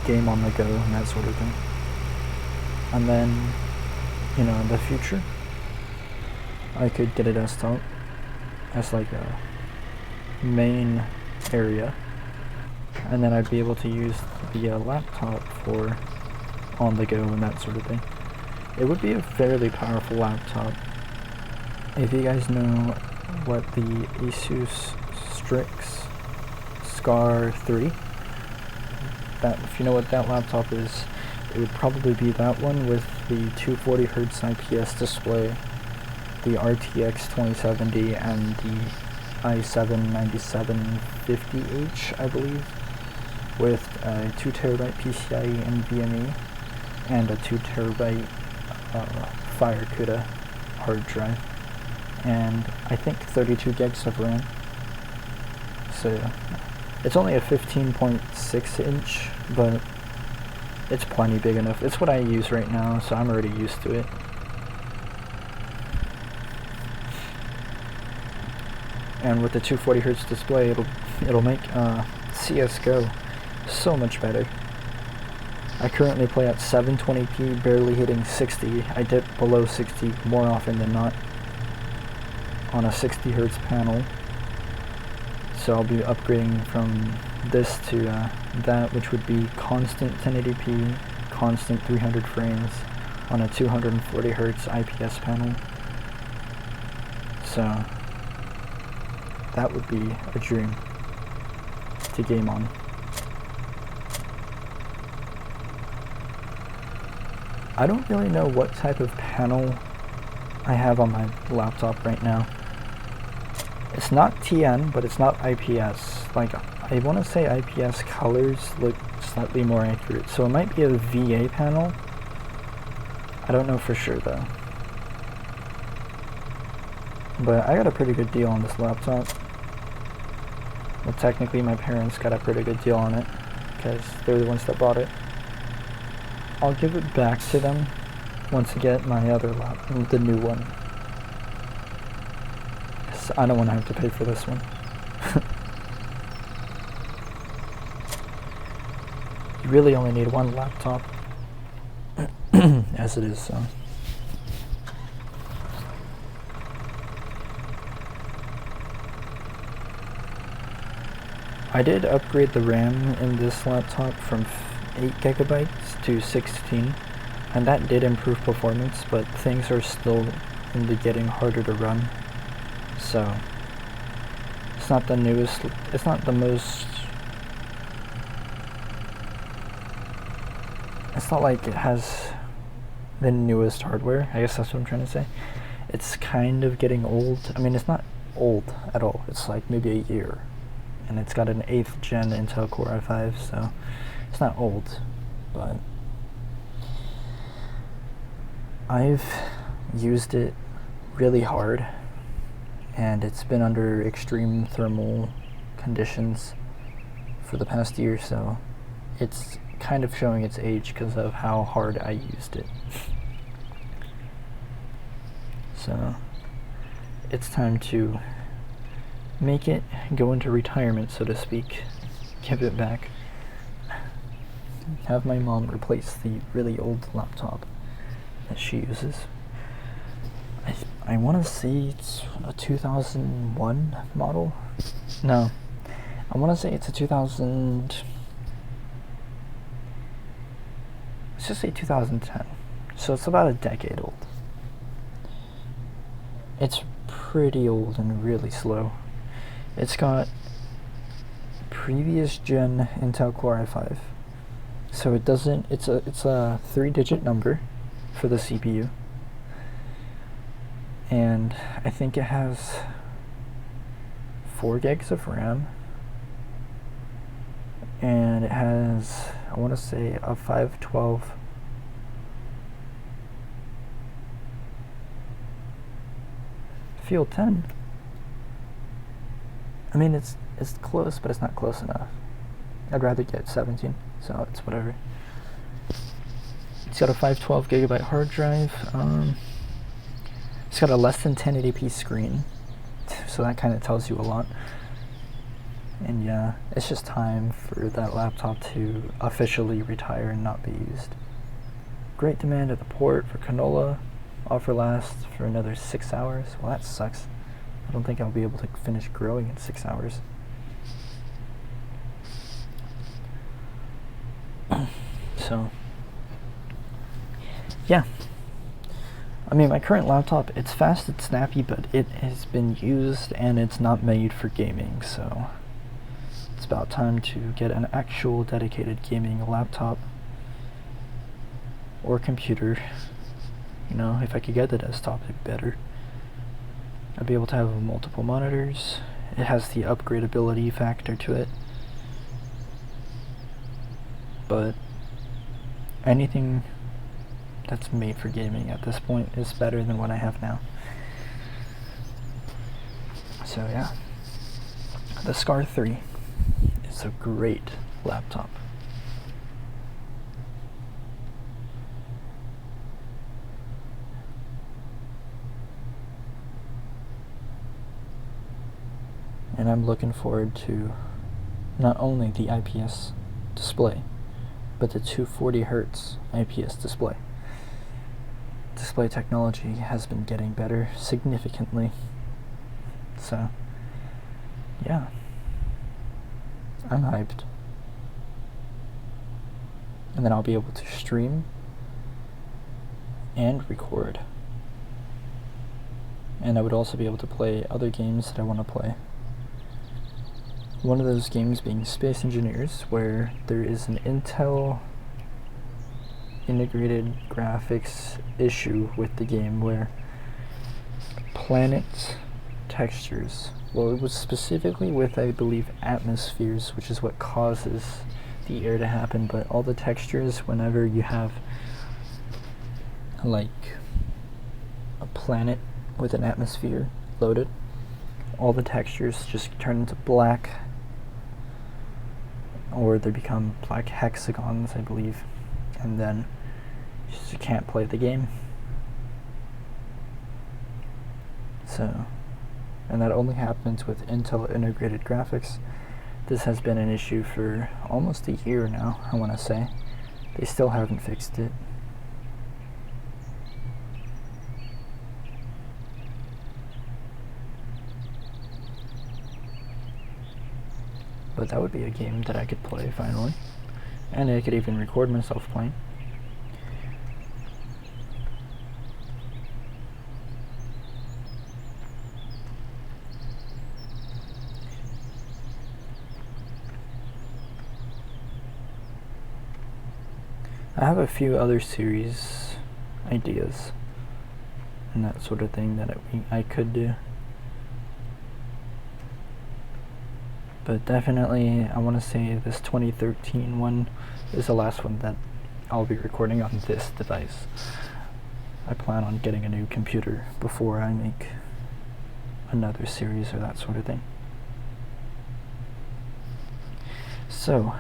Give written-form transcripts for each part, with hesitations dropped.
game on the go and that sort of thing. And then, you know, in the future, I could get a desktop as like a main area, and then I'd be able to use the laptop for on the go and that sort of thing. It would be a fairly powerful laptop. If you guys know what the Asus Strix Scar 3, if you know what that laptop is, it would probably be that one with the 240Hz IPS display, the RTX 2070, and the i7-9750H, I believe, with a 2TB PCIe NVMe and a 2TB FireCuda hard drive, and I think 32 gigs of RAM. So it's only a 15.6 inch, but it's plenty big enough. It's what I use right now, so I'm already used to it. And with the 240Hz display, it'll make CS:GO so much better. I currently play at 720p, barely hitting 60. I dip below 60 more often than not on a 60Hz panel. So I'll be upgrading from this to that, which would be constant 1080p, constant 300 frames on a 240Hz IPS panel. So that would be a dream to game on. I don't really know what type of panel I have on my laptop right now. It's not TN, but it's not IPS. Like, I want to say IPS colors look slightly more accurate, so it might be a VA panel. I don't know for sure though. But I got a pretty good deal on this laptop. Well, technically my parents got a pretty good deal on it, because they're the ones that bought it. I'll give it back to them once I get my other laptop, the new one. Because I don't want to have to pay for this one. You really only need one laptop, as it is, so. I did upgrade the RAM in this laptop from 8 gigabytes to 16, and that did improve performance, but things are still getting harder to run. So it's not the newest, it's not the most, it's not like it has the newest hardware, I guess that's what I'm trying to say. It's kind of getting old. I mean, it's not old at all, it's like maybe a year. And it's got an 8th gen Intel Core i5, so it's not old, but I've used it really hard, and it's been under extreme thermal conditions for the past year, so it's kind of showing its age because of how hard I used it. So it's time to make it go into retirement, so to speak. Give it back. Have my mom replace the really old laptop that she uses. I want to say it's a 2001 model. No, I want to say it's a 2000. Let's just say 2010. So it's about a decade old. It's pretty old and really slow. It's got previous gen Intel Core i5, so it doesn't. It's a 3-digit number for the CPU, and I think it has 4 gigs of RAM, and it has, I want to say, a 512. Field 10. I mean, it's close, but it's not close enough. I'd rather get 17, so it's whatever. It's got a 512 gigabyte hard drive. It's got a less than 1080p screen, so that kind of tells you a lot. And yeah, it's just time for that laptop to officially retire and not be used. Great demand at the port for canola. Offer lasts for another 6 hours. Well, that sucks. I don't think I'll be able to finish growing in 6 hours. So, yeah. I mean, my current laptop, it's fast, it's snappy, but it has been used and it's not made for gaming, so it's about time to get an actual dedicated gaming laptop or computer. You know, if I could get the desktop, it'd be better. I'd be able to have multiple monitors. It has the upgradability factor to it. But anything that's made for gaming at this point is better than what I have now. So yeah, the Scar 3 is a great laptop. And I'm looking forward to not only the IPS display, but the 240 Hz IPS display. Display technology has been getting better significantly. So, yeah, I'm hyped. And then I'll be able to stream and record. And I would also be able to play other games that I want to play. One of those games being Space Engineers, where there is an Intel integrated graphics issue with the game where planet textures, well, it was specifically with, I believe, atmospheres, which is what causes the error to happen, but all the textures, whenever you have like a planet with an atmosphere loaded, all the textures just turn into black, or they become black hexagons, I believe, and then you can't play the game. So, and that only happens with Intel integrated graphics. This has been an issue for almost a year now, I want to say. They still haven't fixed it. But that would be a game that I could play finally, and I could even record myself playing. I have a few other series ideas and that sort of thing that I could do. But definitely, I want to say this 2013 one is the last one that I'll be recording on this device. I plan on getting a new computer before I make another series or that sort of thing. So,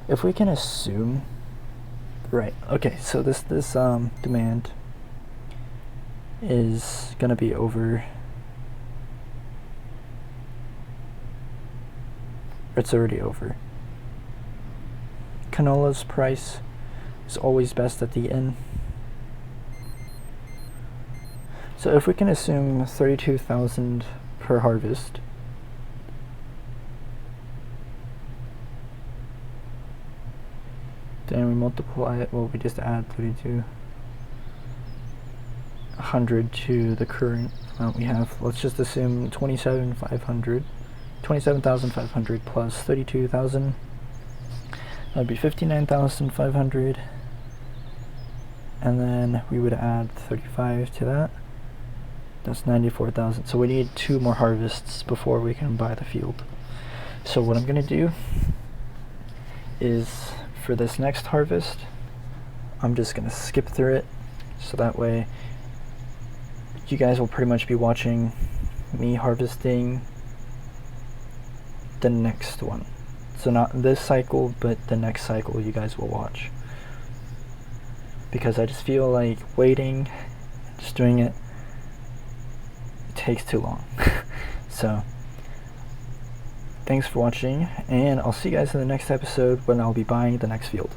if we can assume, right, okay, so this demand is gonna be over. It's already over. Canola's price is always best at the end. So if we can assume 32,000 per harvest, then we multiply it, well, we just add 3,200 to the current amount we have. Let's just assume 27,500 plus 32,000. That would be 59,500. And then we would add 35 to that. That's 94,000. So we need 2 more harvests before we can buy the field. So what I'm going to do is, for this next harvest, I'm just going to skip through it. So that way you guys will pretty much be watching me harvesting the next one. So not this cycle, but the next cycle you guys will watch. Because I just feel like waiting, just doing it, takes too long. So thanks for watching, and I'll see you guys in the next episode when I'll be buying the next field.